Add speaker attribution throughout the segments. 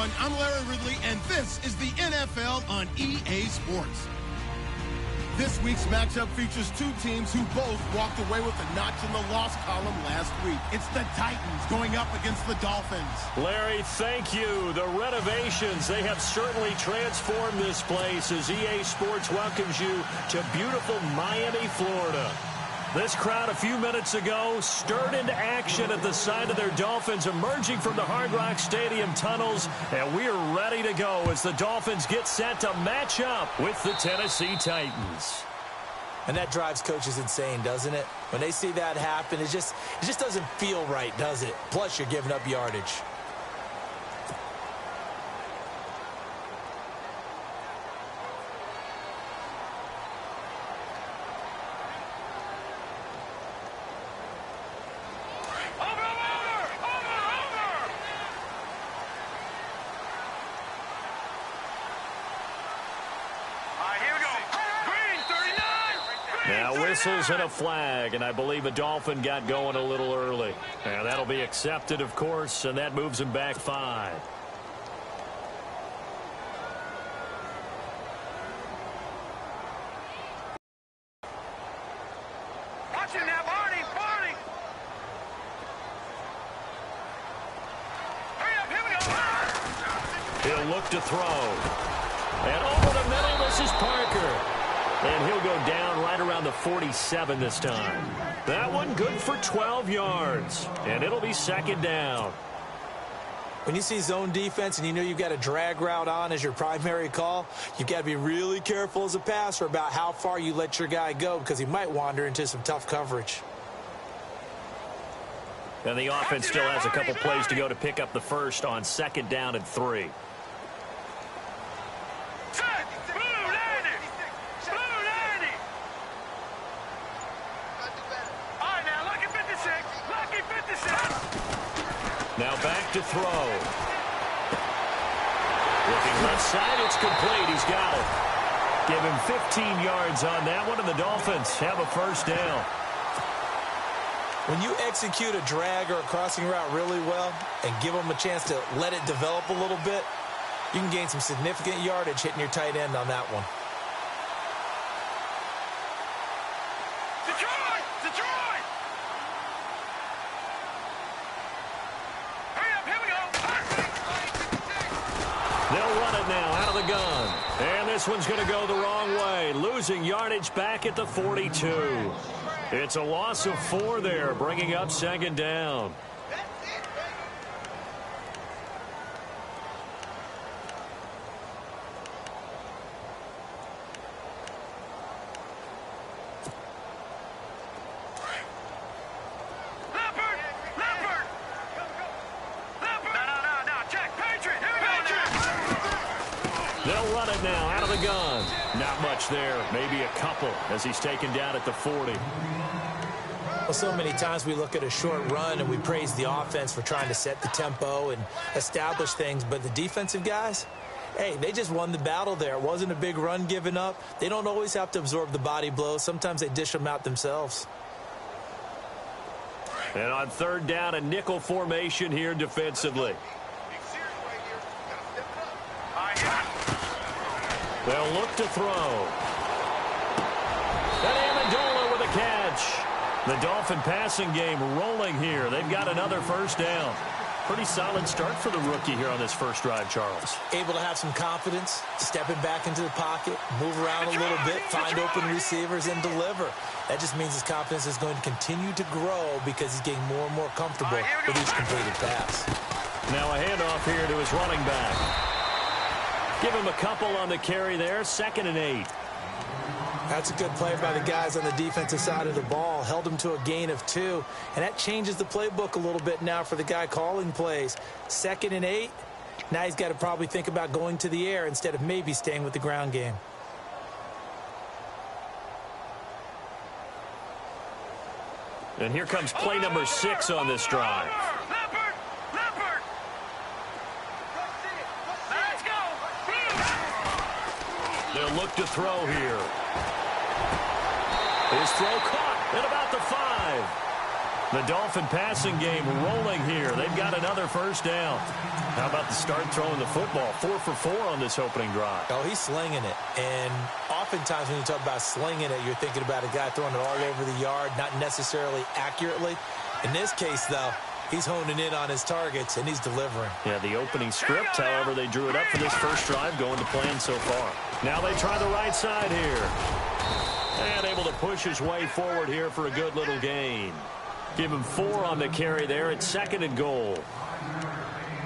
Speaker 1: everyone. I'm Larry Ridley, and this is the NFL on EA Sports. This week's matchup features two teams who both walked away with a notch in the loss column last week. It's the Titans going up against the Dolphins.
Speaker 2: Larry, thank you. The renovations, they have certainly transformed this place as EA Sports welcomes you to beautiful Miami, Florida. This crowd a few minutes ago stirred into action at the side of their Dolphins emerging from the Hard Rock Stadium tunnels, and we are ready to go as the Dolphins get set to match up with the Tennessee Titans.
Speaker 3: And that drives coaches insane, doesn't it? When they see that happen, it just doesn't feel right, does it? Plus, you're giving up yardage.
Speaker 2: Whistles and a flag, and I believe a Dolphin got going a little early. And that'll be accepted, of course, and that moves him back 5.
Speaker 4: Watch it now, Barney! Hurry up, here we go!
Speaker 2: He'll look to throw. And over the middle, this is Parker. And he'll go down right around the 47 this time. That one good for 12 yards. And it'll be second down.
Speaker 3: When you see zone defense and you know you've got a drag route on as your primary call, you've got to be really careful as a passer about how far you let your guy go because he might wander into some tough coverage.
Speaker 2: And the offense still has a couple plays to go to pick up the first on second down and 3. Now back to throw. Looking left side, it's complete. He's got it. Give him 15 yards on that one, and the Dolphins have a first down.
Speaker 3: When you execute a drag or a crossing route really well and give them a chance to let it develop a little bit, you can gain some significant yardage hitting your tight end on that one.
Speaker 2: This one's going to go the wrong way, losing yardage back at the 42. It's a loss of 4 there, bringing up second down. Now out of the gun. Not much there. Maybe a couple as he's taken down at the 40.
Speaker 3: Well, so many times we look at a short run and we praise the offense for trying to set the tempo and establish things. But the defensive guys, hey, they just won the battle there. It wasn't a big run given up. They don't always have to absorb the body blows. Sometimes they dish them out themselves.
Speaker 2: And on third down, a nickel formation here defensively. They'll look to throw. And Amendola with a catch. The Dolphin passing game rolling here. They've got another first down. Pretty solid start for the rookie here on this first drive, Charles.
Speaker 3: Able to have some confidence, stepping back into the pocket, move around a little bit, find open receivers, and deliver. That just means his confidence is going to continue to grow because he's getting more and more comfortable with each completed pass.
Speaker 2: Now a handoff here to his running back. Give him a couple on the carry there, 2nd and 8.
Speaker 3: That's a good play by the guys on the defensive side of the ball. Held him to a gain of 2. And that changes the playbook a little bit now for the guy calling plays. 2nd and 8. Now he's got to probably think about going to the air instead of maybe staying with the ground game.
Speaker 2: And here comes play number 6 on this drive. They'll look to throw here. His throw caught at about the 5. The Dolphin passing game rolling here. They've got another first down. How about the start throwing the football? 4 for 4 on this opening drive.
Speaker 3: Oh, he's slinging it. And oftentimes when you talk about slinging it, you're thinking about a guy throwing it all over the yard, not necessarily accurately. In this case, though, he's honing in on his targets, and he's delivering.
Speaker 2: Yeah, the opening script, however, they drew it up for this first drive going to plan so far. Now they try the right side here. And able to push his way forward here for a good little gain. Give him 4 on the carry there. It's 2nd and goal.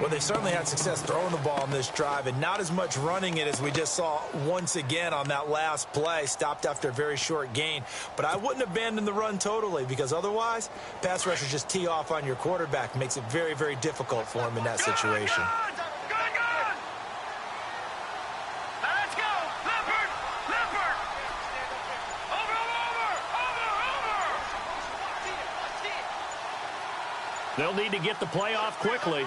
Speaker 3: Well, they certainly had success throwing the ball in this drive, and not as much running it as we just saw once again on that last play. Stopped after a very short gain. But I wouldn't abandon the run totally, because otherwise, pass rushers just tee off on your quarterback. Makes it very, very difficult for him in that situation.
Speaker 2: They'll need to get the play off quickly.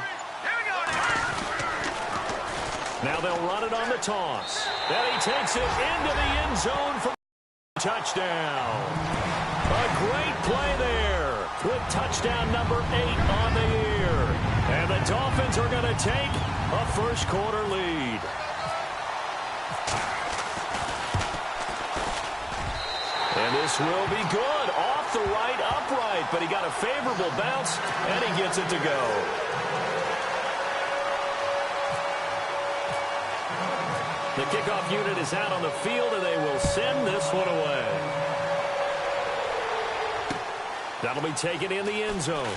Speaker 2: Now they'll run it on the toss. And he takes it into the end zone for touchdown. A great play there with touchdown number 8 on the year. And the Dolphins are going to take a first quarter lead. And this will be good. Off the right, upright, but he got a favorable bounce, and he gets it to go. The kickoff unit is out on the field, and they will send this one away. That'll be taken in the end zone.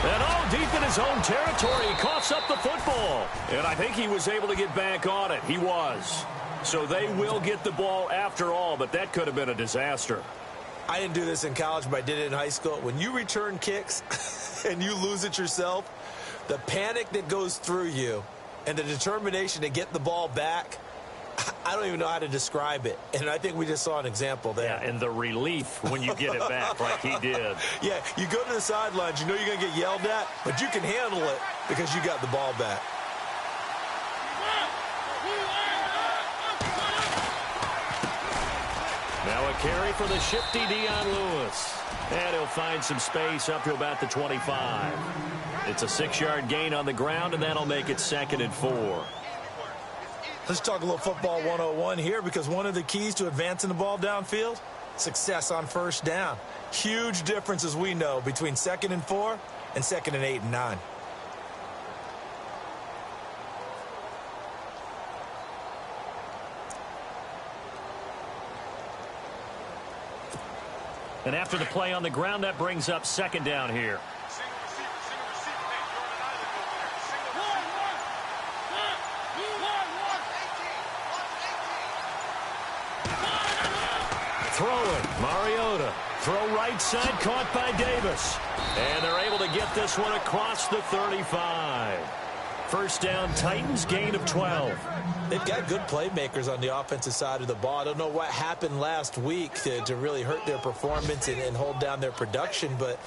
Speaker 2: And all deep in his own territory, he coughs up the football. And I think he was able to get back on it. He was. So they will get the ball after all, but that could have been a disaster.
Speaker 3: I didn't do this in college, but I did it in high school. When you return kicks and you lose it yourself, the panic that goes through you and the determination to get the ball back, I don't even know how to describe it. And I think we just saw an example there.
Speaker 2: Yeah, and the relief when you get it back like he did.
Speaker 3: Yeah, you go to the sidelines, you know you're going to get yelled at, but you can handle it because you got the ball back.
Speaker 2: Now a carry for the shifty Dion Lewis. And he'll find some space up to about the 25. It's a 6-yard gain on the ground, and that'll make it 2nd and 4.
Speaker 3: Let's talk a little football 101 here, because one of the keys to advancing the ball downfield, success on first down. Huge difference, as we know, between 2nd and 4 and 2nd and 8 and 9.
Speaker 2: And after the play on the ground, that brings up 2nd down here. Throwing, Mariota. Throw right side, caught by Davis. And they're able to get this one across the 35. First down, Titans, gain of 12.
Speaker 3: They've got good playmakers on the offensive side of the ball. I don't know what happened last week to really hurt their performance and hold down their production, but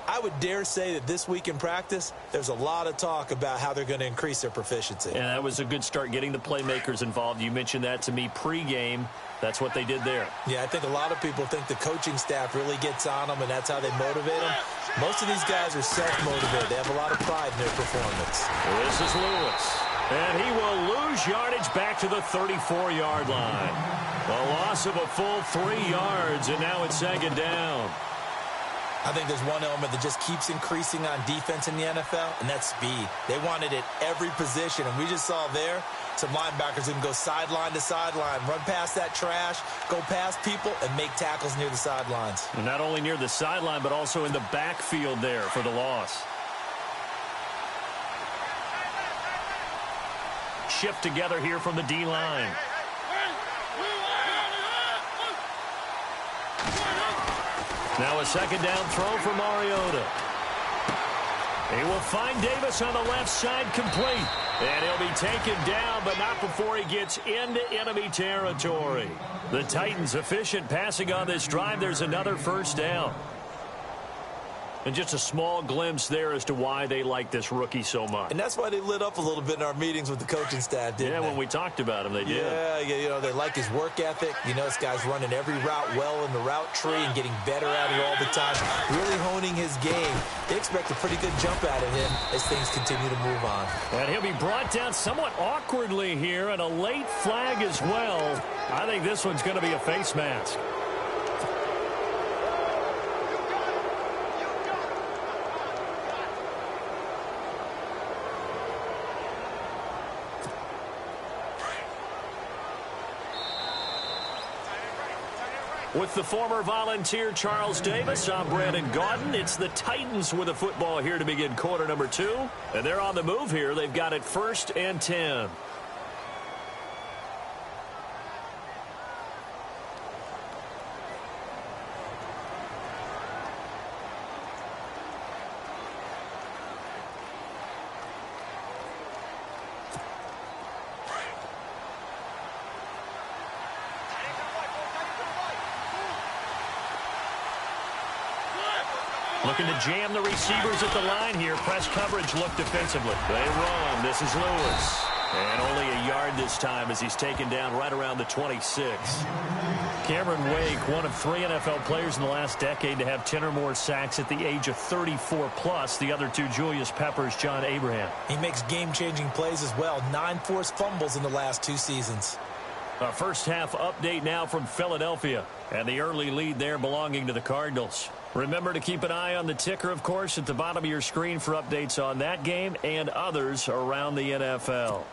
Speaker 3: I would dare say that this week in practice, there's a lot of talk about how they're going to increase their proficiency.
Speaker 2: And that was a good start, getting the playmakers involved. You mentioned that to me pregame. That's what they did there.
Speaker 3: Yeah, I think a lot of people think the coaching staff really gets on them, and that's how they motivate them. Most of these guys are self-motivated. They have a lot of pride in their performance.
Speaker 2: This is Lewis. And he will lose yardage back to the 34-yard line. A loss of a full 3 yards, and now it's 2nd down.
Speaker 3: I think there's one element that just keeps increasing on defense in the NFL, and that's speed. They want it at every position, and we just saw there some linebackers who can go sideline to sideline, run past that trash, go past people, and make tackles near the sidelines.
Speaker 2: And not only near the sideline, but also in the backfield there for the loss. Shift together here from the D-line. Now a 2nd down throw for Mariota. He will find Davis on the left side, complete. And he'll be taken down, but not before he gets into enemy territory. The Titans efficient passing on this drive. There's another first down. And just a small glimpse there as to why they like this rookie so much.
Speaker 3: And that's why they lit up a little bit in our meetings with the coaching staff, didn't they?
Speaker 2: Yeah, when we talked about him, they did.
Speaker 3: Yeah, you know, they like his work ethic. You know, this guy's running every route well in the route tree and getting better at it all the time, really honing his game. They expect a pretty good jump out of him as things continue to move on.
Speaker 2: And he'll be brought down somewhat awkwardly here, and a late flag as well. I think this one's going to be a face mask. With the former Volunteer Charles Davis, I'm Brandon Gaudin. It's the Titans with the football here to begin quarter number 2. And they're on the move here. They've got it 1st and 10. Looking to jam the receivers at the line here. Press coverage look defensively. They run. This is Lewis. And only a yard this time as he's taken down right around the 26. Cameron Wake, one of 3 NFL players in the last decade to have 10 or more sacks at the age of 34 plus. The other 2, Julius Peppers, John Abraham.
Speaker 3: He makes game-changing plays as well. 9 forced fumbles in the last 2 seasons.
Speaker 2: A first half update now from Philadelphia. And the early lead there belonging to the Cardinals. Remember to keep an eye on the ticker, of course, at the bottom of your screen for updates on that game and others around the NFL.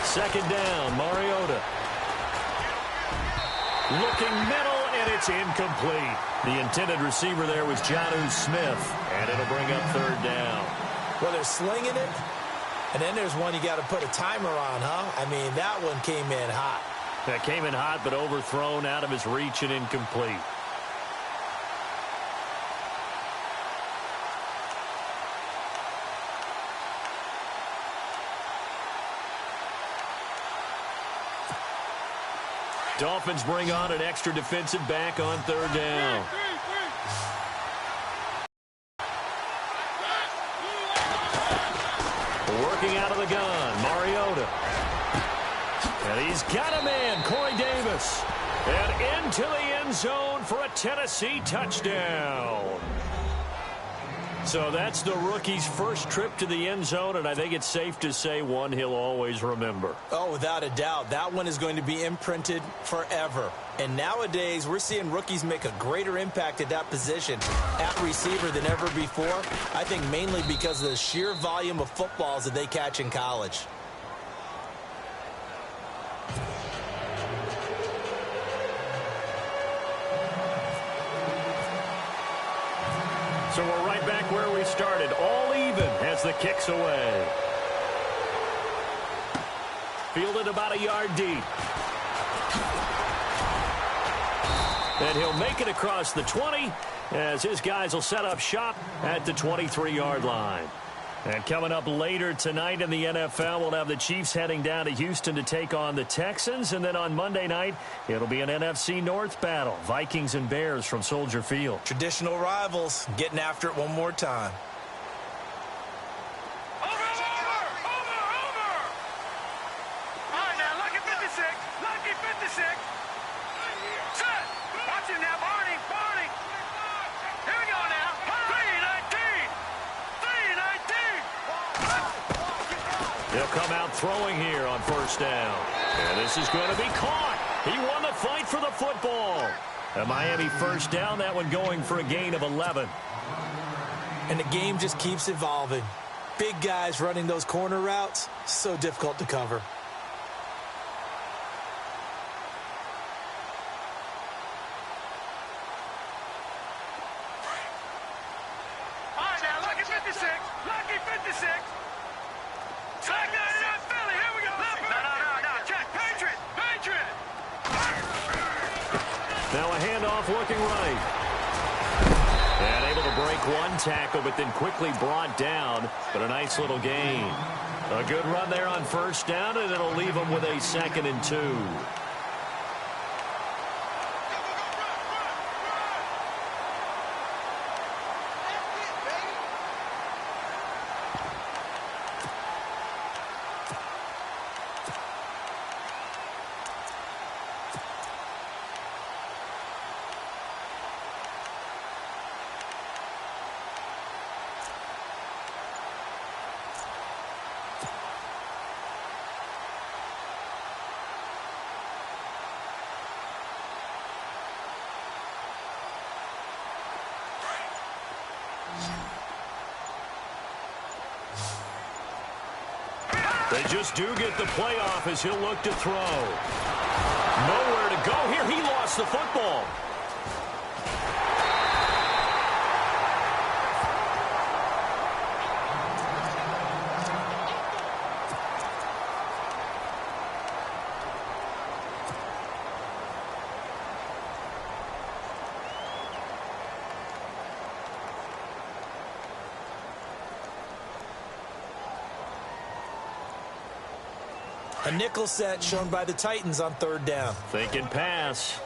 Speaker 2: Second down, Mariota. Looking middle, and it's incomplete. The intended receiver there was Jonnu Smith, and it'll bring up 3rd down.
Speaker 3: Well, they're slinging it, and then there's one you got to put a timer on, huh? I mean, that one came in hot.
Speaker 2: That came in hot, but overthrown, out of his reach, and incomplete. Dolphins bring on an extra defensive back on 3rd down. Working out of the gun, Mariota. And he's got a man, Corey Davis. And into the end zone for a Tennessee touchdown. So that's the rookie's first trip to the end zone, and I think it's safe to say one he'll always remember.
Speaker 3: Oh, without a doubt. That one is going to be imprinted forever. And nowadays, we're seeing rookies make a greater impact at that position at receiver than ever before. I think mainly because of the sheer volume of footballs that they catch in college.
Speaker 2: So we're right back where we started, all even as the kick's away. Fielded about a yard deep. And he'll make it across the 20 as his guys will set up shop at the 23-yard line. And coming up later tonight in the NFL, we'll have the Chiefs heading down to Houston to take on the Texans. And then on Monday night, it'll be an NFC North battle. Vikings and Bears from Soldier Field.
Speaker 3: Traditional rivals getting after it one more time.
Speaker 4: Over! All right, now, lucky 56. Lucky 56. Set. Watch it now, Barney. Here we go now. 3-19.
Speaker 2: He'll come out throwing here on 1st down. And this is going to be caught. He won the fight for the football. A Miami 1st down, that one going for a gain of 11.
Speaker 3: And the game just keeps evolving. Big guys running those corner routes, so difficult to cover.
Speaker 4: All right, now, lucky 56. Lucky 56. Check that Philly. Here we go. No. Check. Patriot.
Speaker 2: Now a handoff looking right. And able to break one tackle, but then quickly brought down. But a nice little gain. A good run there on first down, and it'll leave them with a 2nd and 2. They just do get the playoff as he'll look to throw. Nowhere to go here. He lost the football.
Speaker 3: A nickel set shown by the Titans on 3rd down.
Speaker 2: Thinking pass.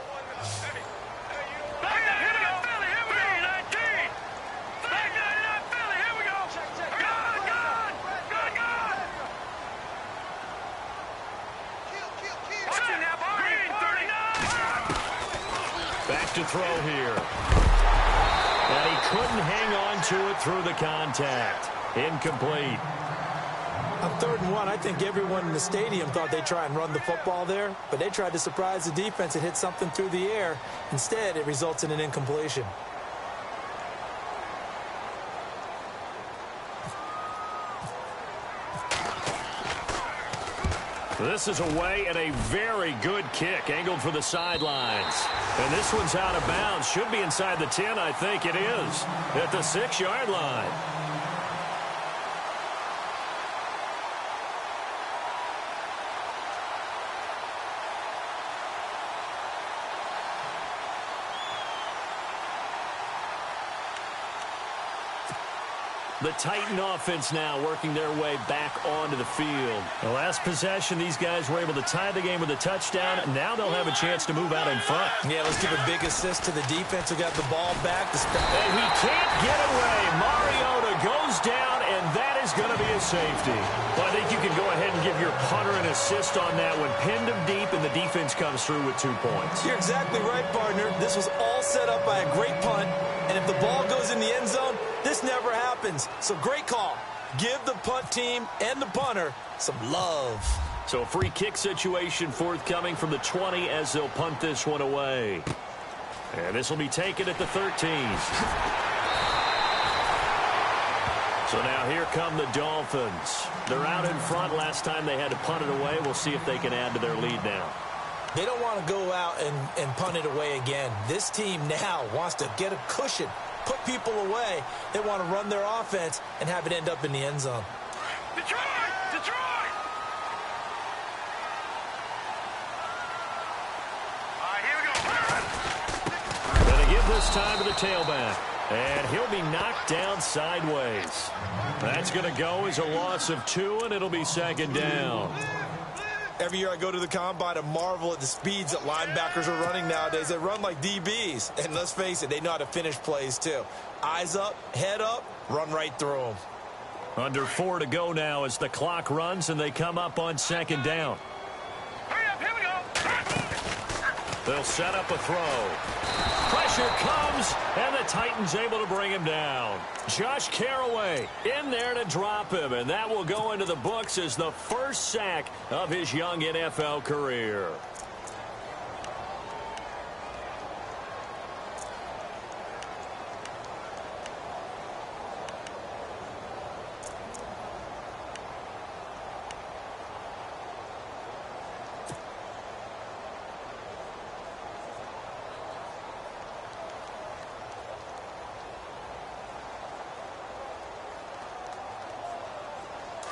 Speaker 2: Back to throw here. And he couldn't hang on to it through the contact. Incomplete.
Speaker 3: On 3rd and 1, I think everyone in the stadium thought they'd try and run the football there, but they tried to surprise the defense and hit something through the air. Instead, it results in an incompletion.
Speaker 2: This is away and a very good kick, angled for the sidelines. And this one's out of bounds. Should be inside the 10, I think it is, at the 6-yard line. The Titan offense now working their way back onto the field. The last possession, these guys were able to tie the game with a touchdown. Now they'll have a chance to move out in front.
Speaker 3: Yeah, let's give a big assist to the defense who got the ball back.
Speaker 2: And he can't get away. Mariota goes down, and that is going to be a safety. Well, I think you can go ahead and give your punter an assist on that one. Pinned him deep, and the defense comes through with 2 points.
Speaker 3: You're exactly right, partner. This was all set up by a great punt, and if the ball goes in the end zone, this never happens. So great call. Give the punt team and the punter some love.
Speaker 2: So a free kick situation forthcoming from the 20 as they'll punt this one away. And this will be taken at the 13. So now here come the Dolphins. They're out in front. Last time they had to punt it away. We'll see if they can add to their lead now.
Speaker 3: They don't want to go out and punt it away again. This team now wants to get a cushion, put people away. They want to run their offense and have it end up in the end zone.
Speaker 4: Detroit! Detroit! All right, here we go.
Speaker 2: Going to give this time to the tailback. And he'll be knocked down sideways. That's going to go as a loss of 2, and it'll be 2nd down.
Speaker 3: Every year I go to the combine and marvel at the speeds that linebackers are running nowadays. They run like DBs. And let's face it, they know how to finish plays too. Eyes up, head up, run right through them.
Speaker 2: Under 4 to go now as the clock runs and they come up on 2nd down.
Speaker 4: Hurry up, here we go.
Speaker 2: They'll set up a throw. Pressure comes, and the Titans able to bring him down. Josh Carraway in there to drop him, and that will go into the books as the first sack of his young NFL career.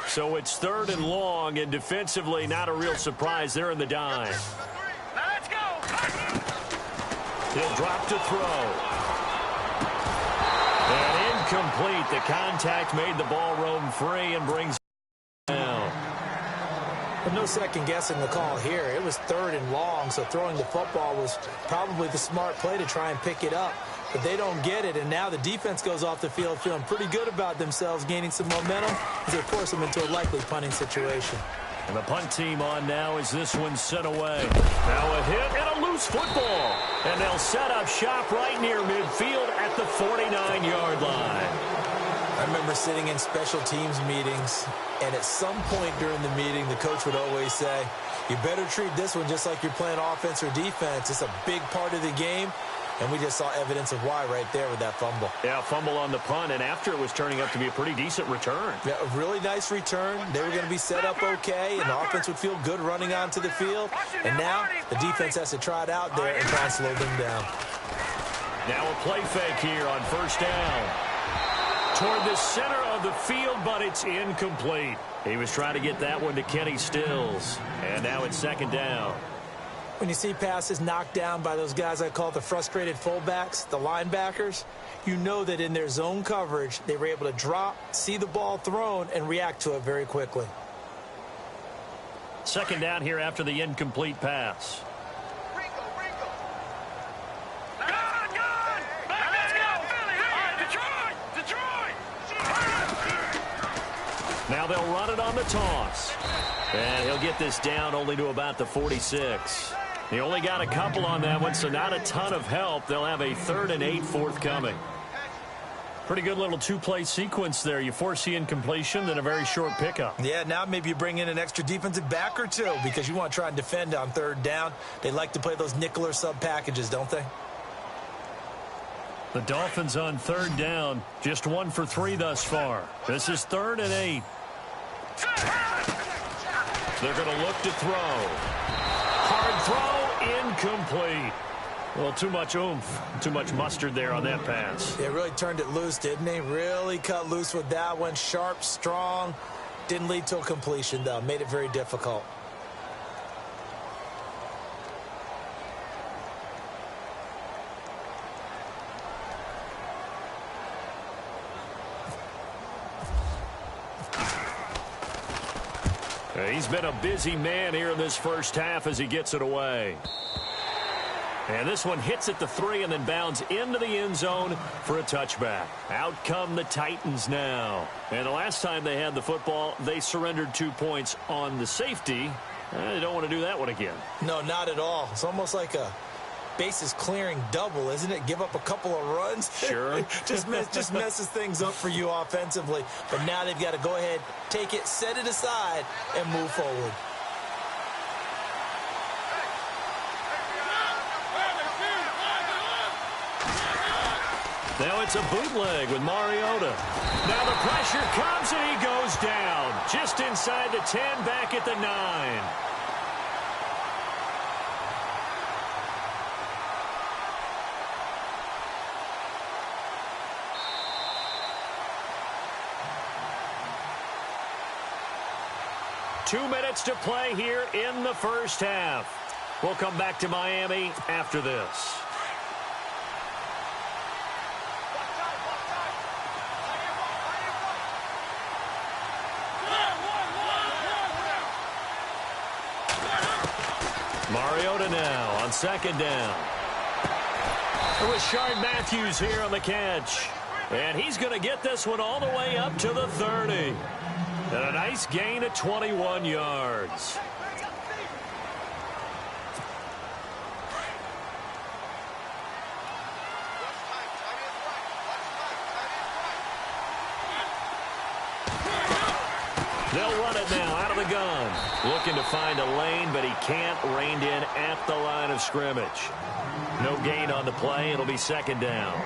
Speaker 2: So it's 3rd and long, and defensively not a real surprise. They're in the dime.
Speaker 4: Now let's go.
Speaker 2: He'll drop to throw. And incomplete. The contact made the ball roam free and brings it down.
Speaker 3: But no second guessing the call here. It was 3rd and long, so throwing the football was probably the smart play to try and pick it up. But they don't get it, and now the defense goes off the field feeling pretty good about themselves, gaining some momentum as they force them into a likely punting situation.
Speaker 2: And the punt team on now as this one's sent away. Now a hit and a loose football. And they'll set up shop right near midfield at the 49-yard line.
Speaker 3: I remember sitting in special teams meetings, and at some point during the meeting, the coach would always say, you better treat this one just like you're playing offense or defense. It's a big part of the game. And we just saw evidence of why right there with that fumble.
Speaker 2: Yeah, fumble on the punt, and after it was turning up to be a pretty decent return.
Speaker 3: Yeah, a really nice return. They were going to be set up okay, and the offense would feel good running onto the field. And now the defense has to try it out there and try and slow them down.
Speaker 2: Now a play fake here on first down. Toward the center of the field, but it's incomplete. He was trying to get that one to Kenny Stills. And now it's second down.
Speaker 3: When you see passes knocked down by those guys I call the frustrated fullbacks, the linebackers, you know that in their zone coverage, they were able to drop, see the ball thrown, and react to it very quickly.
Speaker 2: Second down here after the incomplete pass. Now they'll run it on the toss. And he'll get this down only to about the 46. He only got a couple on that one, so not a ton of help. They'll have a 3rd and 8 forthcoming. Pretty good little two-play sequence there. You force the incompletion, then a very short pickup.
Speaker 3: Yeah, now maybe you bring in an extra defensive back or two because you want to try and defend on 3rd down. They like to play those nickel or sub packages, don't they?
Speaker 2: The Dolphins on 3rd down, just 1 for 3 thus far. This is 3rd and 8. They're going to look to throw. Hard throw, incomplete. Well, too much oomph, too much mustard there on that pass.
Speaker 3: They really turned it loose, didn't they? Really cut loose with that one. Sharp, strong. Didn't lead to a completion, though. Made it very difficult.
Speaker 2: He's been a busy man here in this first half as he gets it away. And this one hits at the 3 and then bounds into the end zone for a touchback. Out come the Titans now. And the last time they had the football, they surrendered 2 points on the safety. They don't want to do that one again.
Speaker 3: No, not at all. It's almost like a bases clearing double, isn't it? Give up a couple of runs.
Speaker 2: Sure.
Speaker 3: just messes things up for you offensively. But now they've got to go ahead, take it, set it aside, and move forward.
Speaker 2: Now it's a bootleg with Mariota. Now the pressure comes and he goes down. Just inside the 10, back at the 9. Two minutes to play here in the first half. We'll come back to Miami after this. Mariota now on second down. It was Shard Matthews here on the catch. And he's going to get this one all the way up to the 30. And a nice gain of 21 yards. They'll run it now out of the gun. Looking to find a lane, but he can't. Reined in at the line of scrimmage. No gain on the play. It'll be second down.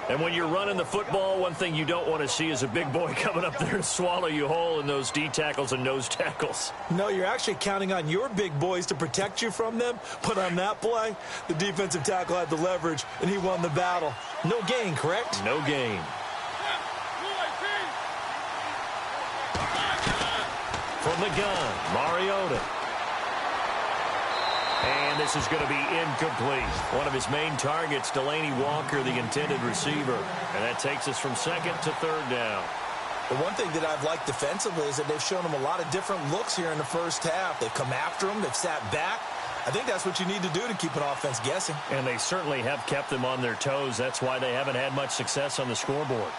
Speaker 2: And when you're running the football, one thing you don't want to see is a big boy coming up there and swallow you whole in those D tackles and nose tackles.
Speaker 3: No, you're actually counting on your big boys to protect you from them. But on that play, the defensive tackle had the leverage, and he won the battle. No gain, correct?
Speaker 2: No gain. From the gun, Mariota. And this is going to be incomplete. One of his main targets, Delaney Walker, the intended receiver. And that takes us from second to third down.
Speaker 3: The one thing that I've liked defensively is that they've shown him a lot of different looks here in the first half. They've come after him. They've sat back. I think that's what you need to do to keep an offense guessing.
Speaker 2: And they certainly have kept them on their toes. That's why they haven't had much success on the scoreboard.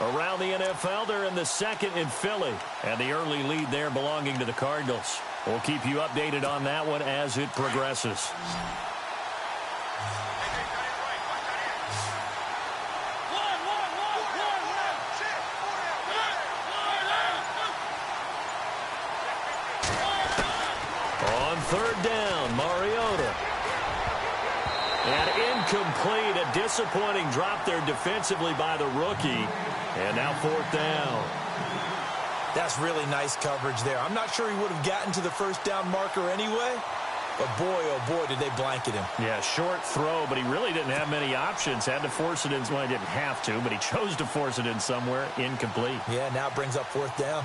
Speaker 2: Around the NFL, they're in the second in Philly. And the early lead there belonging to the Cardinals. We'll keep you updated on that one as it progresses. Third down, Mariota. And incomplete, a disappointing drop there defensively by the rookie. And now fourth down.
Speaker 3: That's really nice coverage there. I'm not sure he would have gotten to the first down marker anyway, but boy, oh boy, did they blanket him.
Speaker 2: Yeah, short throw, but he really didn't have many options. Had to force it in. Well, he didn't have to, but he chose to force it in somewhere. Incomplete.
Speaker 3: Yeah, now it brings up fourth down.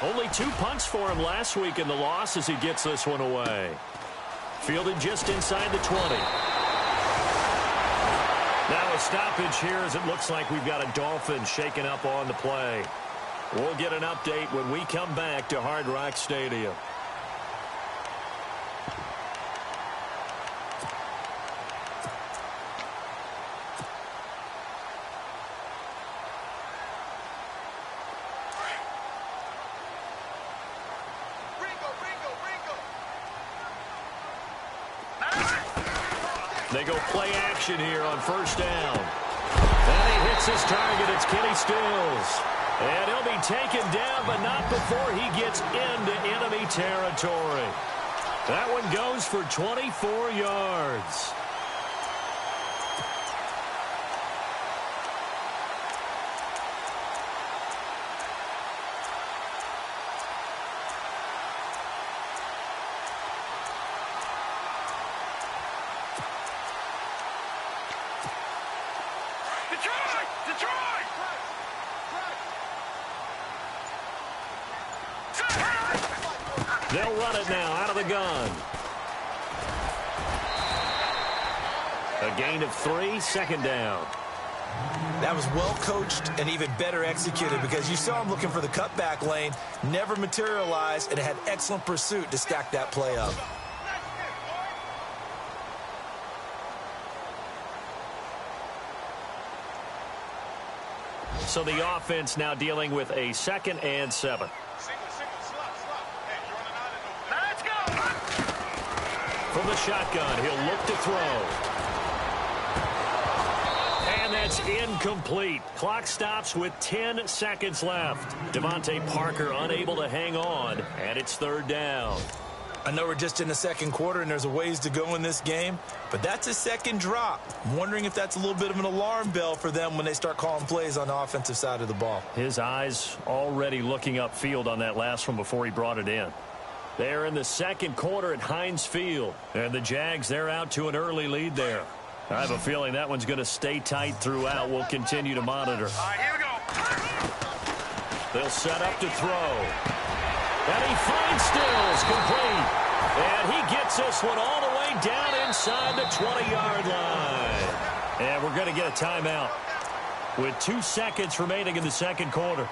Speaker 2: Only 2 punts for him last week in the loss as he gets this one away. Fielded just inside the 20. Now a stoppage here as it looks like we've got a Dolphin shaken up on the play. We'll get an update when we come back to Hard Rock Stadium. They go play action here on first down. And he hits his target. It's Kenny Stills. And he'll be taken down, but not before he gets into enemy territory. That one goes for 24 yards. They'll run it now out of the gun. A gain of 3, second down.
Speaker 3: That was well coached and even better executed because you saw him looking for the cutback lane, never materialized, and had excellent pursuit to stack that play up.
Speaker 2: So the offense now dealing with a 2nd and 7. From the shotgun, he'll look to throw. And that's incomplete. Clock stops with 10 seconds left. Devontae Parker unable to hang on, and it's third down.
Speaker 3: I know we're just in the second quarter and there's a ways to go in this game, but that's a second drop. I'm wondering if that's a little bit of an alarm bell for them when they start calling plays on the offensive side of the ball.
Speaker 2: His eyes already looking upfield on that last one before he brought it in. They're in the second quarter at Heinz Field, and the Jags, they're out to an early lead there. I have a feeling that one's going to stay tight throughout. We'll continue to monitor.
Speaker 4: All right, here we go.
Speaker 2: They'll set up to throw. And he finds Stills, complete. And he gets this one all the way down inside the 20-yard line. And we're going to get a timeout with 2 seconds remaining in the second quarter.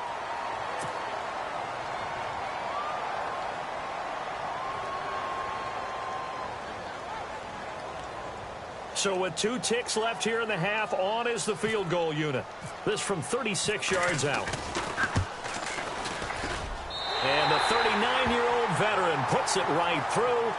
Speaker 2: So with 2 ticks left here in the half, on is the field goal unit. This from 36 yards out. And the 39-year-old veteran puts it right through.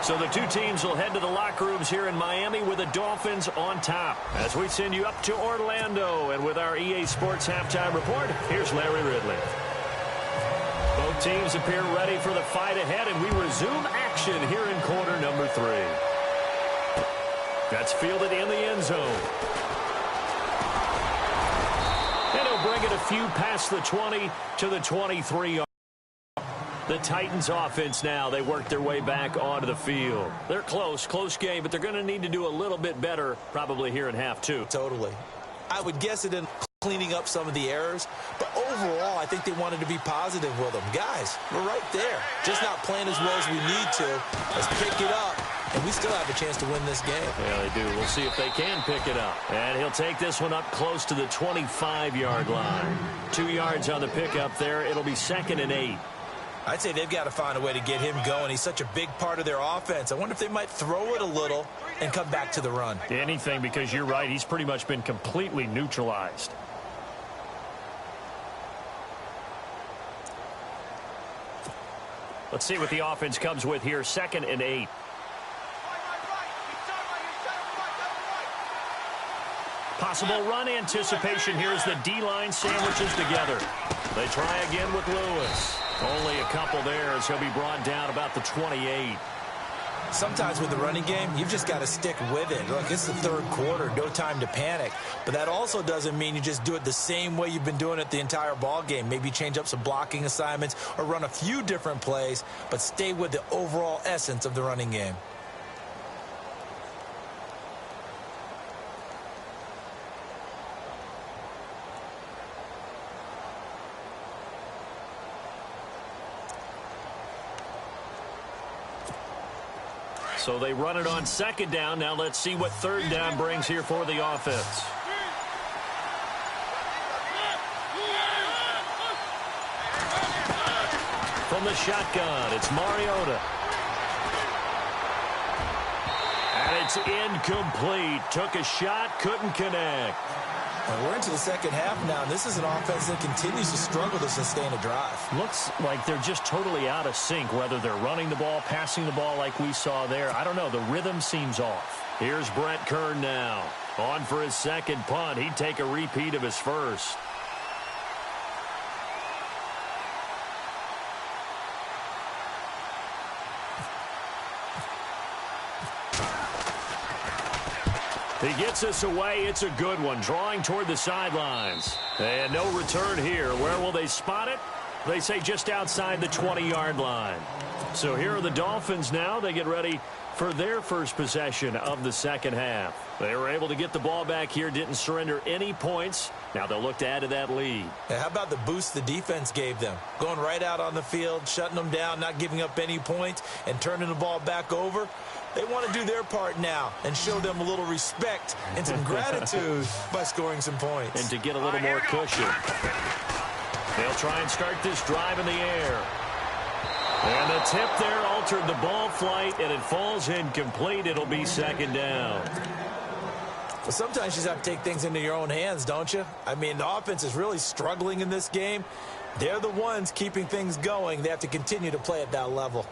Speaker 2: So the 2 teams will head to the locker rooms here in Miami with the Dolphins on top. As we send you up to Orlando, and with our EA Sports Halftime Report, here's Larry Ridley. Both teams appear ready for the fight ahead, and we resume action here in quarter number 3. That's fielded in the end zone. And he'll bring it a few past the 20 to the 23. The Titans offense now, they work their way back onto the field. They're close game, but they're going to need to do a little bit better probably here in half 2.
Speaker 3: Totally. I would guess it in cleaning up some of the errors. But overall, I think they wanted to be positive with them. Guys, we're right there. Just not playing as well as we need to. Let's pick it up. And we still have a chance to win this game.
Speaker 2: Yeah, they do. We'll see if they can pick it up. And he'll take this one up close to the 25-yard line. 2 yards on the pickup there. It'll be 2nd and 8.
Speaker 3: I'd say they've got to find a way to get him going. He's such a big part of their offense. I wonder if they might throw it a little and come back to the run.
Speaker 2: Anything, because you're right. He's pretty much been completely neutralized. Let's see what the offense comes with here. 2nd and 8. Possible run anticipation here as the D-line sandwiches together. They try again with Lewis. Only a couple there as he'll be brought down about the 28.
Speaker 3: Sometimes with the running game, you've just got to stick with it. Look, it's the third quarter, no time to panic. But that also doesn't mean you just do it the same way you've been doing it the entire ball game. Maybe change up some blocking assignments or run a few different plays, but stay with the overall essence of the running game.
Speaker 2: So they run it on 2nd down. Now let's see what 3rd down brings here for the offense. From the shotgun, it's Mariota. And it's incomplete. Took a shot, couldn't connect.
Speaker 3: And we're into the second half now, and this is an offense that continues to struggle to sustain a drive.
Speaker 2: Looks like they're just totally out of sync, whether they're running the ball, passing the ball like we saw there. I don't know. The rhythm seems off. Here's Brett Kern now. On for his 2nd punt. He'd take a repeat of his first. He gets us away. It's a good one. Drawing toward the sidelines. And no return here. Where will they spot it? They say just outside the 20-yard line. So here are the Dolphins now. They get ready for their first possession of the second half. They were able to get the ball back here. Didn't surrender any points. Now they'll look to add to that lead.
Speaker 3: Yeah, how about the boost the defense gave them? Going right out on the field, shutting them down, not giving up any points, and turning the ball back over. They want to do their part now and show them a little respect and some gratitude by scoring some points.
Speaker 2: And to get a little more cushion. They'll try and start this drive in the air. And the tip there altered the ball flight, and it falls incomplete. It'll be 2nd down.
Speaker 3: Well, sometimes you just have to take things into your own hands, don't you? I mean, the offense is really struggling in this game. They're the ones keeping things going. They have to continue to play at that level.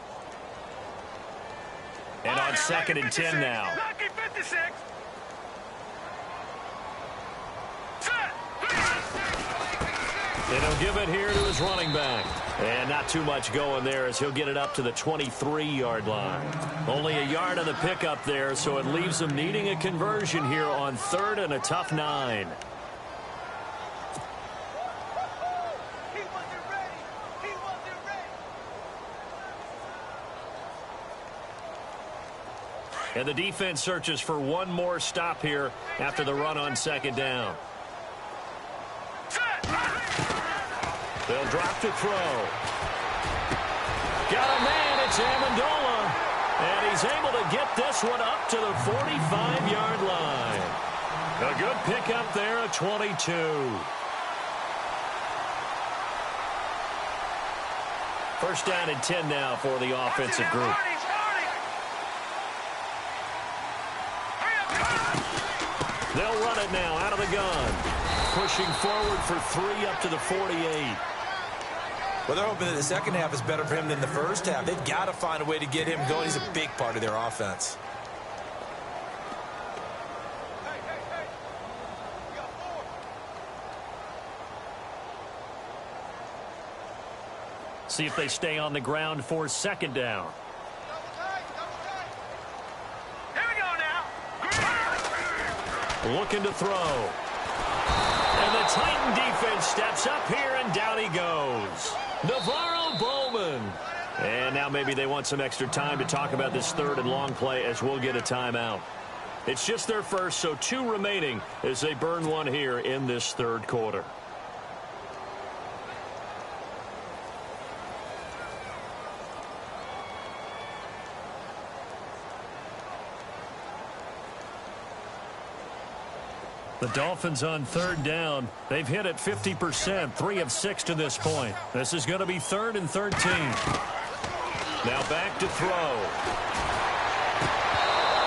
Speaker 2: And on 2nd and 10 now.
Speaker 4: Lucky 56.
Speaker 2: And he'll give it here to his running back. And not too much going there as he'll get it up to the 23-yard line. Only a yard on the pickup there, so it leaves them needing a conversion here on 3rd and a tough 9. And the defense searches for one more stop here after the run on 2nd down. They'll drop to throw. Got a man, it's Amendola. And he's able to get this one up to the 45-yard line. A good pickup there at 22. First down and 10 now for the offensive group. They'll run it now out of the gun. Pushing forward for 3 up to the 48.
Speaker 3: Well, they're hoping that the second half is better for him than the first half. They've got to find a way to get him going. He's a big part of their offense.
Speaker 2: See if they stay on the ground for 2nd down. Looking to throw. And the Titan defense steps up here, and down he goes. Navarro Bowman. And now maybe they want some extra time to talk about this 3rd and long play as we'll get a timeout. It's just their first, so 2 remaining as they burn one here in this third quarter. The Dolphins on third down. They've hit it 50%, 3 of 6 to this point. This is going to be 3rd and 13. Now back to throw.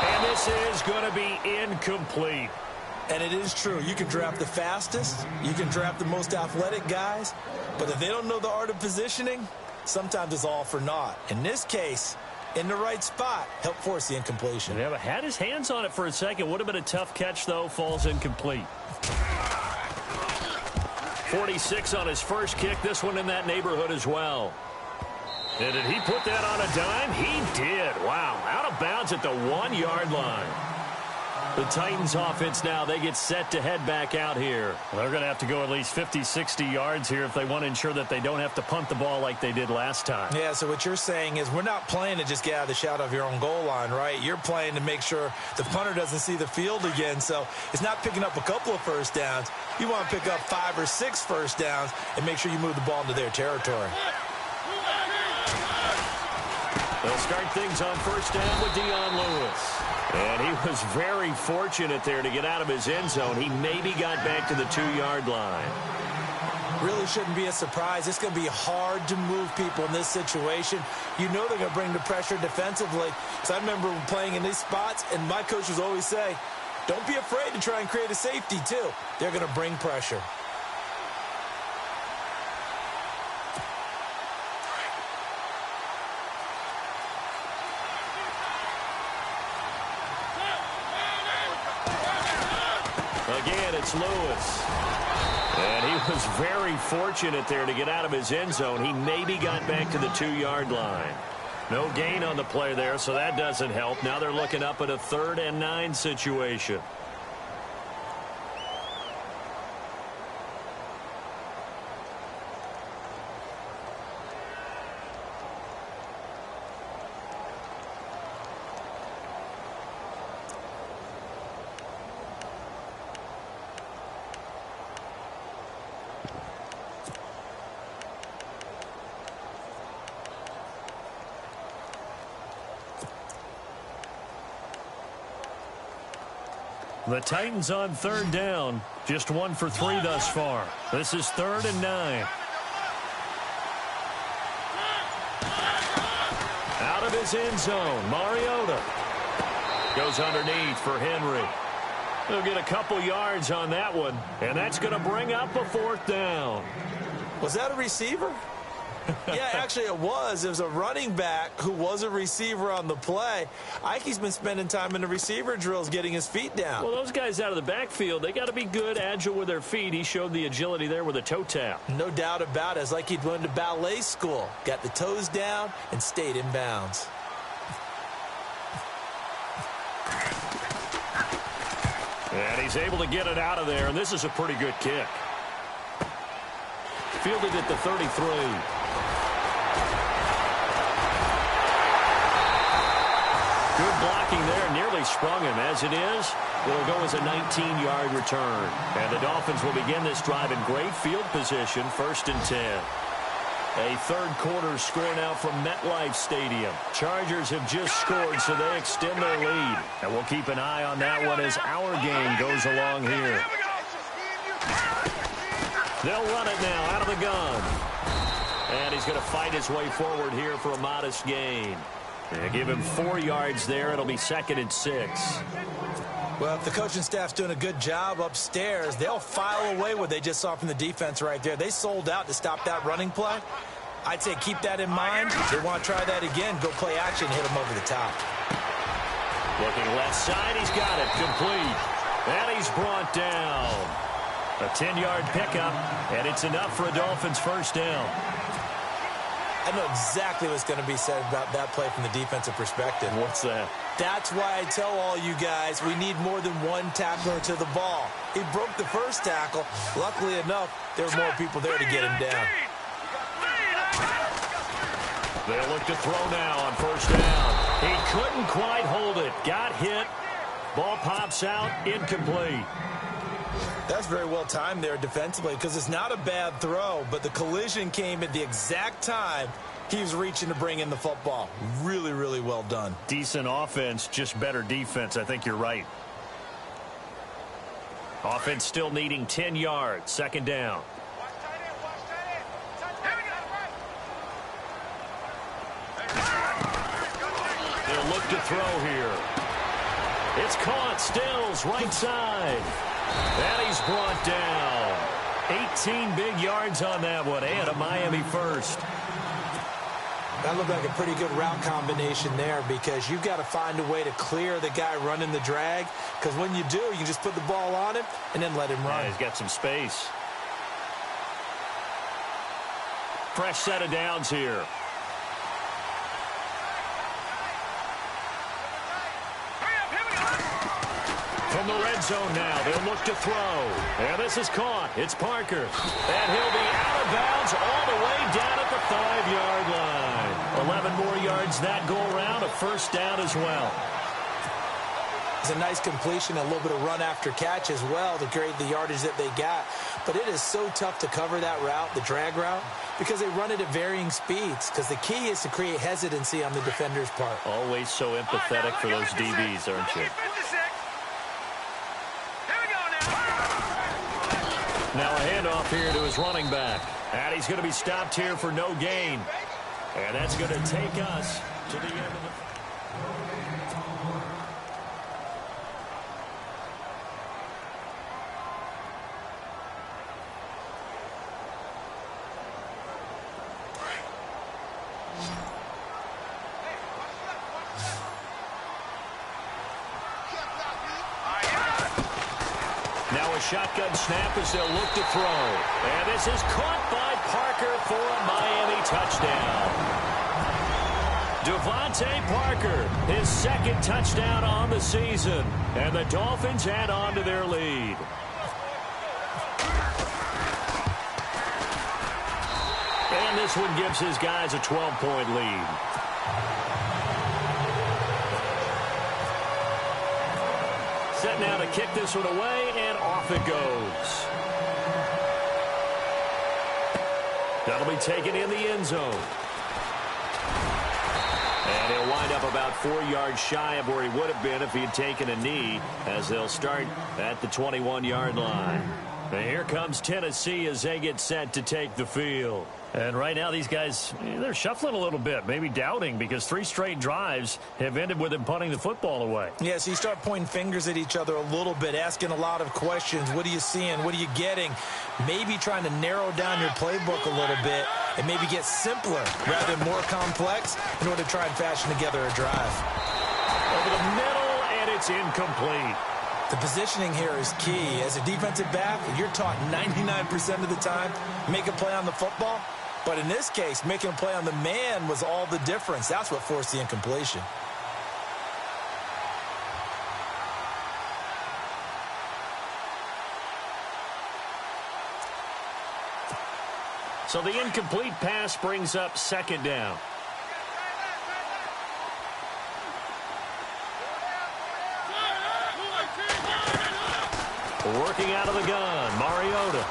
Speaker 2: And this is going to be incomplete.
Speaker 3: And it is true. You can draft the fastest. You can draft the most athletic guys. But if they don't know the art of positioning, sometimes it's all for naught. In this case, in the right spot, help force the incompletion.
Speaker 2: Yeah, but had his hands on it for a second. Would have been a tough catch, though. Falls incomplete. 46 on his first kick. This one in that neighborhood as well. And did he put that on a dime? He did. Wow. Out of bounds at the 1-yard line. The Titans offense now, they get set to head back out here. Well, they're going to have to go at least 50, 60 yards here if they want to ensure that they don't have to punt the ball like they did last time.
Speaker 3: Yeah, so what you're saying is we're not playing to just get out of the shadow of your own goal line, right? You're playing to make sure the punter doesn't see the field again. So it's not picking up a couple of first downs. You want to pick up 5 or 6 first downs and make sure you move the ball into their territory.
Speaker 2: They'll start things on first down with Dion Lewis. And he was very fortunate there to get out of his end zone. He maybe got back to the 2-yard line.
Speaker 3: Really shouldn't be a surprise. It's going to be hard to move people in this situation. You know they're going to bring the pressure defensively. So I remember playing in these spots, and my coaches always say, don't be afraid to try and create a safety, too. They're going to bring pressure.
Speaker 2: Again, it's Lewis. And he was very fortunate there to get out of his end zone. He maybe got back to the 2-yard line. No gain on the play there, so that doesn't help. Now they're looking up at a 3rd and 9 situation. The Titans on third down. Just 1 for 3 thus far. This is 3rd and 9. Out of his end zone, Mariota goes underneath for Henry. He'll get a couple yards on that one, and that's going to bring up a 4th down.
Speaker 3: Was that a receiver? Yeah, actually it was. It was a running back who was a receiver on the play. Ike's been spending time in the receiver drills getting his feet down.
Speaker 2: Well, those guys out of the backfield, they got to be good, agile with their feet. He showed the agility there with a toe tap.
Speaker 3: No doubt about it. It's like he'd went to ballet school. Got the toes down and stayed in bounds.
Speaker 2: And he's able to get it out of there, and this is a pretty good kick. Fielded at the 33. Good blocking there, nearly sprung him. As it is, it'll go as a 19-yard return. And the Dolphins will begin this drive in great field position, 1st and 10. A third quarter score now from MetLife Stadium. Chargers have just scored, so they extend their lead. And we'll keep an eye on that one as our game goes along here. They'll run it now out of the gun. And he's going to fight his way forward here for a modest gain. And give him 4 yards there. It'll be 2nd and 6.
Speaker 3: Well, if the coaching staff's doing a good job upstairs, they'll file away what they just saw from the defense right there. They sold out to stop that running play. I'd say keep that in mind. If they want to try that again, go play action, hit them over the top.
Speaker 2: Looking left side, he's got it. Complete. And he's brought down. A 10-yard pickup, and it's enough for a Dolphins 1st down.
Speaker 3: I know exactly what's going to be said about that play from the defensive perspective.
Speaker 2: What's that?
Speaker 3: That's why I tell all you guys we need more than one tackler to the ball. He broke the first tackle. Luckily enough, there were more people there to get him down.
Speaker 2: They'll look to throw now on 1st down. He couldn't quite hold it. Got hit. Ball pops out, incomplete.
Speaker 3: That's very well timed there defensively because it's not a bad throw, but the collision came at the exact time he was reaching to bring in the football. Really, really well done.
Speaker 2: Decent offense, just better defense. I think you're right. Offense still needing 10 yards. Second down. They'll look to throw here. It's caught. Stills right side. And he's brought down. 18 big yards on that one. And a Miami first.
Speaker 3: That looked like a pretty good route combination there because you've got to find a way to clear the guy running the drag, because when you do, you just put the ball on him and then let him run.
Speaker 2: Yeah, he's got some space. Fresh set of downs here. From the red zone now, they'll look to throw. And this is caught. It's Parker. And he'll be out of bounds all the way down at the 5-yard line. 11 more yards that go around, a first down as well.
Speaker 3: It's a nice completion, a little bit of run after catch as well to create the yardage that they got. But it is so tough to cover that route, the drag route, because they run it at varying speeds. Because the key is to create hesitancy on the defender's part.
Speaker 2: Always so empathetic for those DBs, aren't you? Now a handoff here to his running back. And he's going to be stopped here for no gain. And that's going to take us to the end of the... Now a shotgun snap as they'll look to throw. And this is caught by Parker for a Miami touchdown. Devontae Parker, his second touchdown on the season. And the Dolphins add on to their lead. And this one gives his guys a 12-point lead. Set now to kick this one away, and off it goes. That'll be taken in the end zone. And he'll wind up about 4 yards shy of where he would have been if he had taken a knee, as they'll start at the 21-yard line. And here comes Tennessee as they get set to take the field. And right now these guys, they're shuffling a little bit, maybe doubting, because 3 straight drives have ended with them punting the football away.
Speaker 3: Yeah, so you start pointing fingers at each other a little bit, asking a lot of questions. What are you seeing? What are you getting? Maybe trying to narrow down your playbook a little bit and maybe get simpler rather than more complex in order to try and fashion together a drive.
Speaker 2: Over the middle, and it's incomplete.
Speaker 3: The positioning here is key. As a defensive back, you're taught 99% of the time, make a play on the football. But in this case, making a play on the man was all the difference. That's what forced the incompletion.
Speaker 2: So the incomplete pass brings up second down. Working out of the gun, Mariota.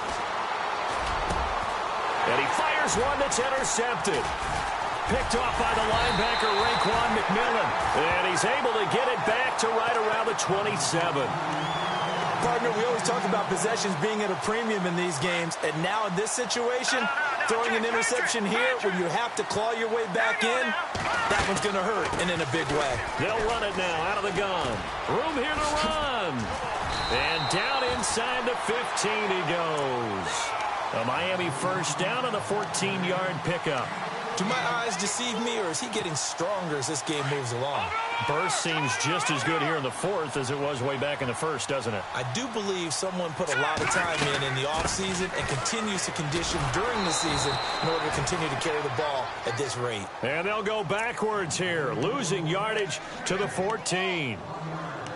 Speaker 2: And he fires one that's intercepted. Picked off by the linebacker, Raekwon McMillan. And he's able to get it back to right around the 27.
Speaker 3: Partner, we always talk about possessions being at a premium in these games. And now in this situation, throwing an interception here when you have to claw your way back in, that one's going to hurt, and in a big way.
Speaker 2: They'll run it now out of the gun. Room here to run. And down inside the 15 he goes. A Miami first down on a 14-yard pickup.
Speaker 3: Do my eyes deceive me, or is he getting stronger as this game moves along?
Speaker 2: Burst seems just as good here in the fourth as it was way back in the first, doesn't it?
Speaker 3: I do believe someone put a lot of time in the offseason and continues to condition during the season in order to continue to carry the ball at this rate.
Speaker 2: And they'll go backwards here, losing yardage to the 14.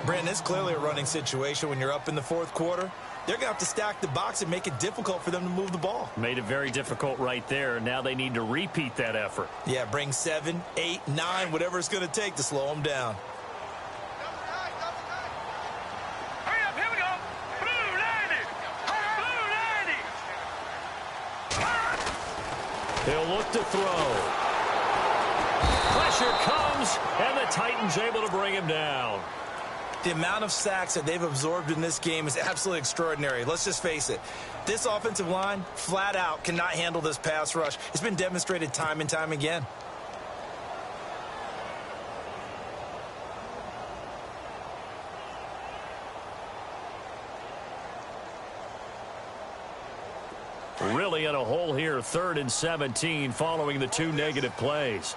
Speaker 3: Brandon, it's clearly a running situation when you're up in the fourth quarter. They're going to have to stack the box and make it difficult for them to move the ball.
Speaker 2: Made it very difficult right there. Now they need to repeat that effort.
Speaker 3: Yeah, bring 7, 8, 9, whatever it's going to take to slow them down.
Speaker 2: He'll look to throw. Pressure comes, and the Titans able to bring him down.
Speaker 3: The amount of sacks that they've absorbed in this game is absolutely extraordinary. Let's just face it. This offensive line, flat out, cannot handle this pass rush. It's been demonstrated time and time again.
Speaker 2: Really in a hole here, 3rd and 17, following the 2 negative plays.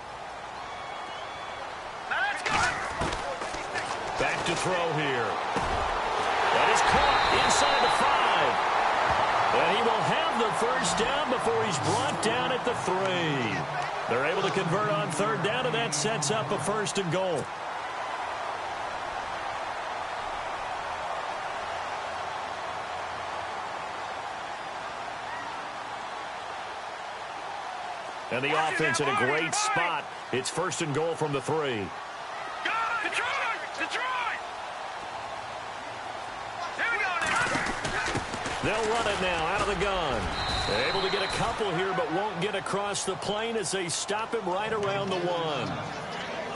Speaker 2: Back to throw here. That is caught inside the 5. And he will have the first down before he's brought down at the 3. They're able to convert on 3rd down, and that sets up a 1st and goal. And the offense in a great spot. It's 1st and goal from the 3. They'll run it now out of the gun. They're able to get a couple here, but won't get across the plane as they stop him right around the 1.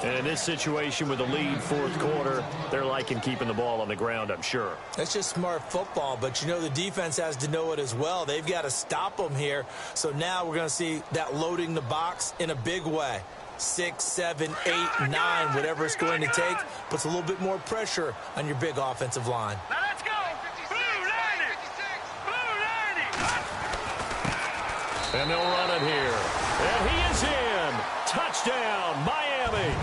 Speaker 2: And in this situation with the lead 4th quarter, they're liking keeping the ball on the ground, I'm sure.
Speaker 3: That's just smart football, but you know the defense has to know it as well. They've got to stop them here. So now we're going to see that loading the box in a big way. 6, 7, 8, 9, whatever it's going to take, puts a little bit more pressure on your big offensive line.
Speaker 4: Now let's go. Blue 90. Blue 90.
Speaker 2: And they'll run it here. And he is in. Touchdown, Miami.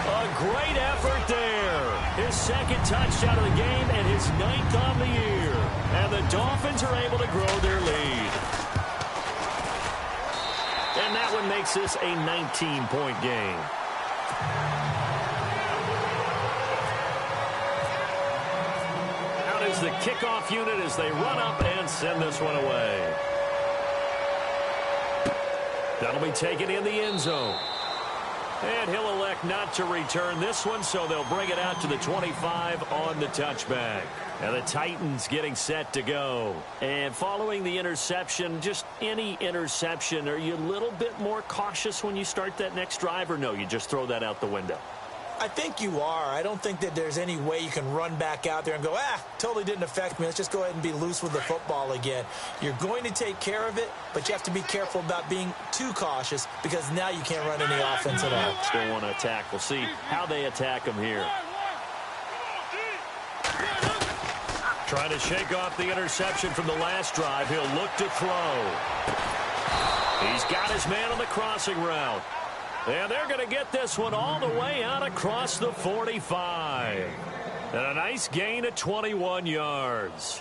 Speaker 2: A great effort there. His 2nd touchdown of the game and his 9th on the year. And the Dolphins are able to grow their lead. And that one makes this a 19-point game. Out is the kickoff unit as they run up and send this one away. That'll be taken in the end zone. And he'll elect not to return this one, so they'll bring it out to the 25 on the touchback. And the Titans getting set to go. And following the interception, just any interception, are you a little bit more cautious when you start that next drive, or no, you just throw that out the window?
Speaker 3: I think you are. I don't think that there's any way you can run back out there and go, totally didn't affect me. Let's just go ahead and be loose with the football again. You're going to take care of it, but you have to be careful about being too cautious because now you can't run any offense at all.
Speaker 2: Still want to attack. We'll see how they attack him here. Trying to shake off the interception from the last drive. He'll look to throw. He's got his man on the crossing route. And they're going to get this one all the way out across the 45. And a nice gain of 21 yards.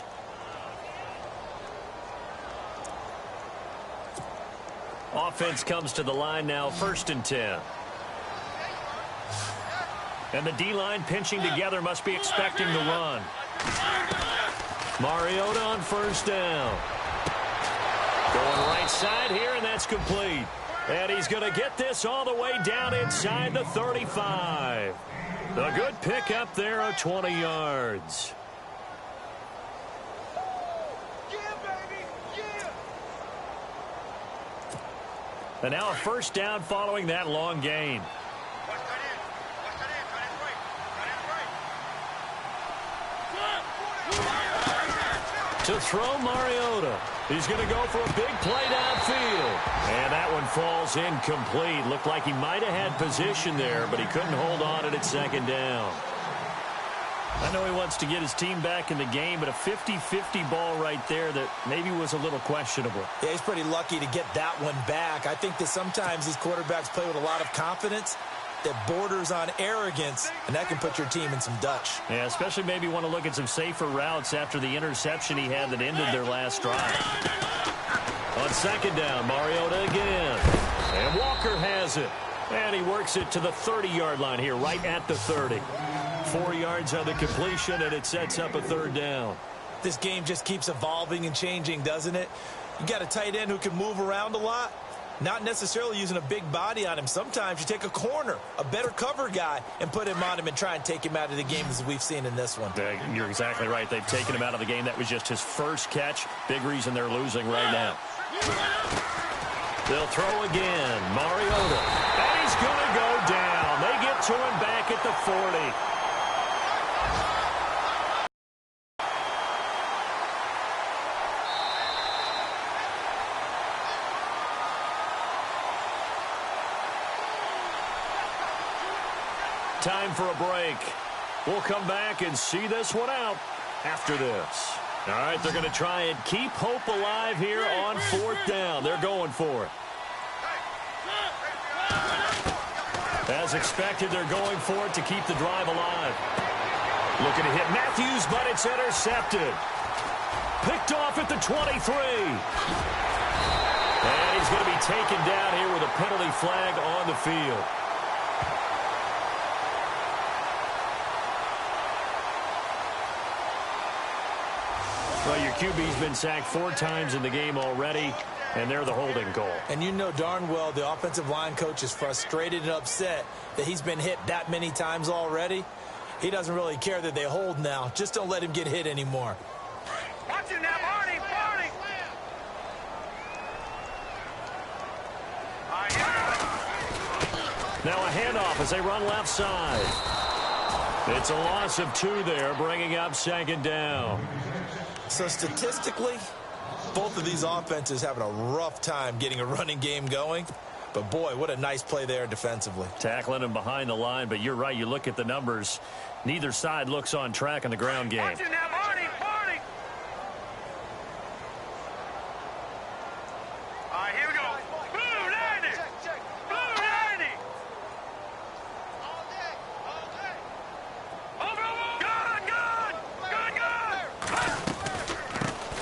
Speaker 2: Offense comes to the line now, 1st and 10. And the D-line pinching together, must be expecting the run. Mariota on 1st down. Going right side here, and that's complete. And he's going to get this all the way down inside the 35. A good pickup there of 20 yards. And now a 1st down following that long gain. To throw Mariota. He's going to go for a big play downfield. And that one falls incomplete. Looked like he might have had position there, but he couldn't hold on at 2nd down. I know he wants to get his team back in the game, but a 50-50 ball right there that maybe was a little questionable.
Speaker 3: Yeah, he's pretty lucky to get that one back. I think that sometimes these quarterbacks play with a lot of confidence that borders on arrogance, and that can put your team in some Dutch.
Speaker 2: Yeah, especially maybe want to look at some safer routes after the interception he had that ended their last drive. On 2nd down, Mariota again. And Walker has it. And he works it to the 30-yard line here, right at the 30. 4 yards on the completion, and it sets up a 3rd down.
Speaker 3: This game just keeps evolving and changing, doesn't it? You got a tight end who can move around a lot. Not necessarily using a big body on him. Sometimes you take a corner, a better cover guy, and put him on him and try and take him out of the game as we've seen in this one.
Speaker 2: You're exactly right. They've taken him out of the game. That was just his first catch. Big reason they're losing right now. They'll throw again. Mariota. And he's going to go down. They get to him back at the 40. Time for a break. We'll come back and see this one out after this. All right, they're going to try and keep hope alive here on 4th down. They're going for it. As expected, they're going for it to keep the drive alive. Looking to hit Matthews, but it's intercepted. Picked off at the 23. And he's going to be taken down here with a penalty flag on the field. Well, your QB's been sacked 4 times in the game already, and they're the holding goal.
Speaker 3: And you know darn well the offensive line coach is frustrated and upset that he's been hit that many times already. He doesn't really care that they hold now. Just don't let him get hit anymore.
Speaker 4: Watch it now, Barney, Barney.
Speaker 2: Now a handoff as they run left side. It's a loss of 2 there, bringing up 2nd down.
Speaker 3: So statistically, both of these offenses having a rough time getting a running game going. But, boy, what a nice play there defensively.
Speaker 2: Tackling him behind the line, but you're right. You look at the numbers. Neither side looks on track in the ground game.
Speaker 4: Watch it now, Barney, Barney. All right, here we go. Blue 90. Blue 90.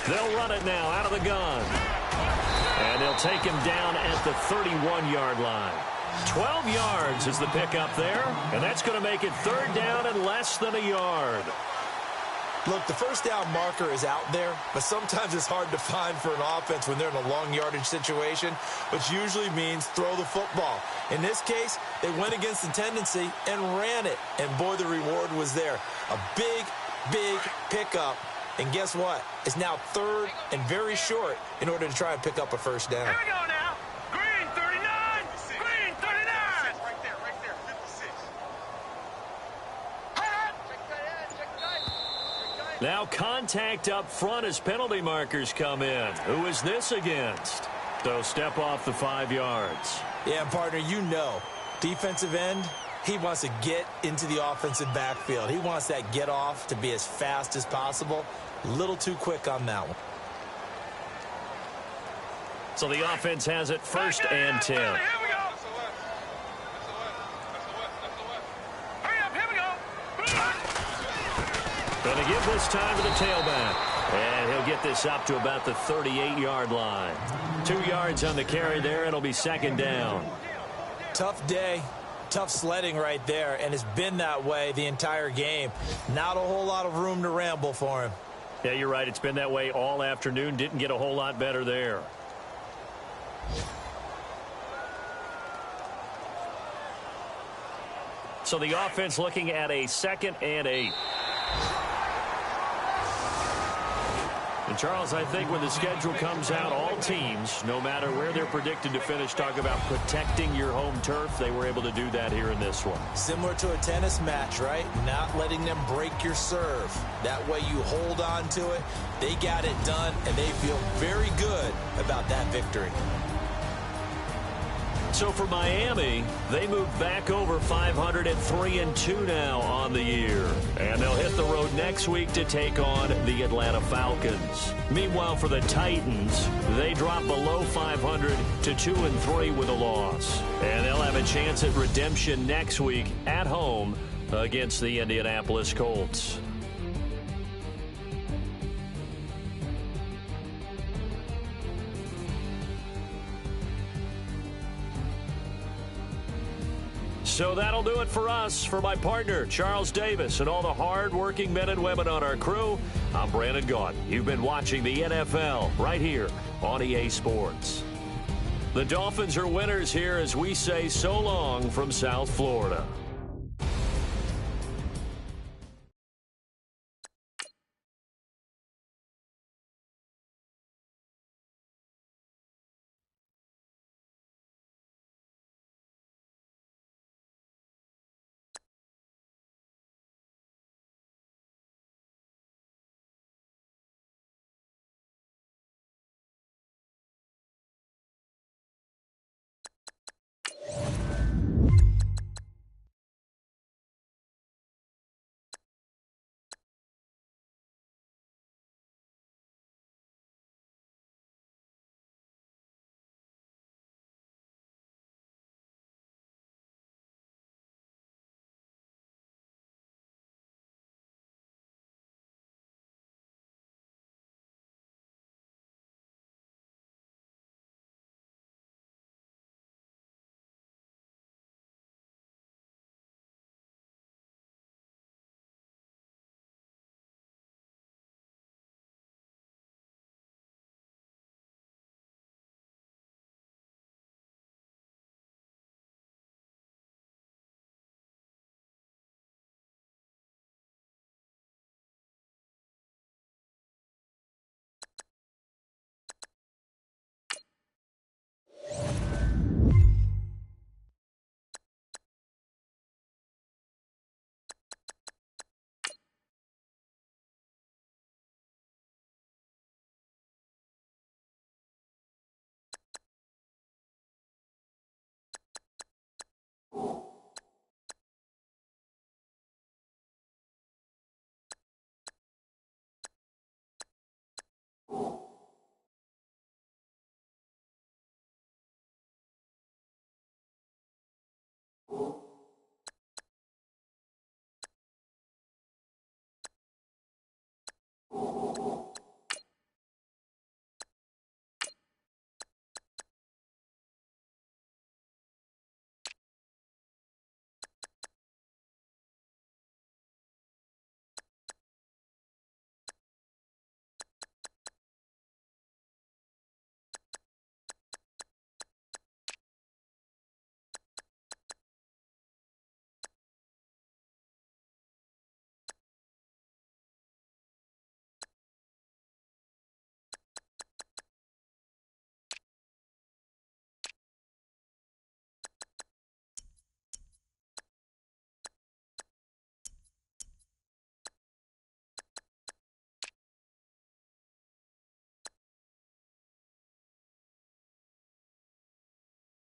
Speaker 2: They'll run it now out of the gun. And they'll take him down at the 31-yard line. 12 yards is the pickup there. And that's going to make it 3rd down and less than a yard.
Speaker 3: Look, the first down marker is out there, but sometimes it's hard to find for an offense when they're in a long yardage situation, which usually means throw the football. In this case, they went against the tendency and ran it. And, boy, the reward was there. A big, big pickup. And guess what? It's now 3rd and very short in order to try and pick up a first down.
Speaker 4: Here we go now. Green 39. Green 39. Right there, 56.
Speaker 2: Now contact up front as penalty markers come in. Who is this against? They'll step off the 5 yards.
Speaker 3: Yeah, partner, you know, defensive end, he wants to get into the offensive backfield. He wants that get off to be as fast as possible. A little too quick on that one.
Speaker 2: So the offense has it 1st and 10.
Speaker 4: Here we go. Hurry up, here we go.
Speaker 2: Going to give this time to the tailback. And he'll get this up to about the 38-yard line. 2 yards on the carry there. It'll be 2nd down.
Speaker 3: Tough day. Tough sledding right there, and it's been that way the entire game. Not a whole lot of room to ramble for him.
Speaker 2: Yeah, you're right. It's been that way all afternoon. Didn't get a whole lot better there. So the offense looking at a 2nd and 8. And, Charles, I think when the schedule comes out, all teams, no matter where they're predicted to finish, talk about protecting your home turf. They were able to do that here in this one.
Speaker 3: Similar to a tennis match, right? Not letting them break your serve. That way you hold on to it. They got it done, and they feel very good about that victory.
Speaker 2: So for Miami, they move back over 500 at 3-2 now on the year. And they'll hit the road next week to take on the Atlanta Falcons. Meanwhile, for the Titans, they drop below 500 to 2-3 with a loss. And they'll have a chance at redemption next week at home against the Indianapolis Colts. So that'll do it for us. For my partner, Charles Davis, and all the hard-working men and women on our crew, I'm Brandon Gaudin. You've been watching the NFL right here on EA Sports. The Dolphins are winners here as we say so long from South Florida.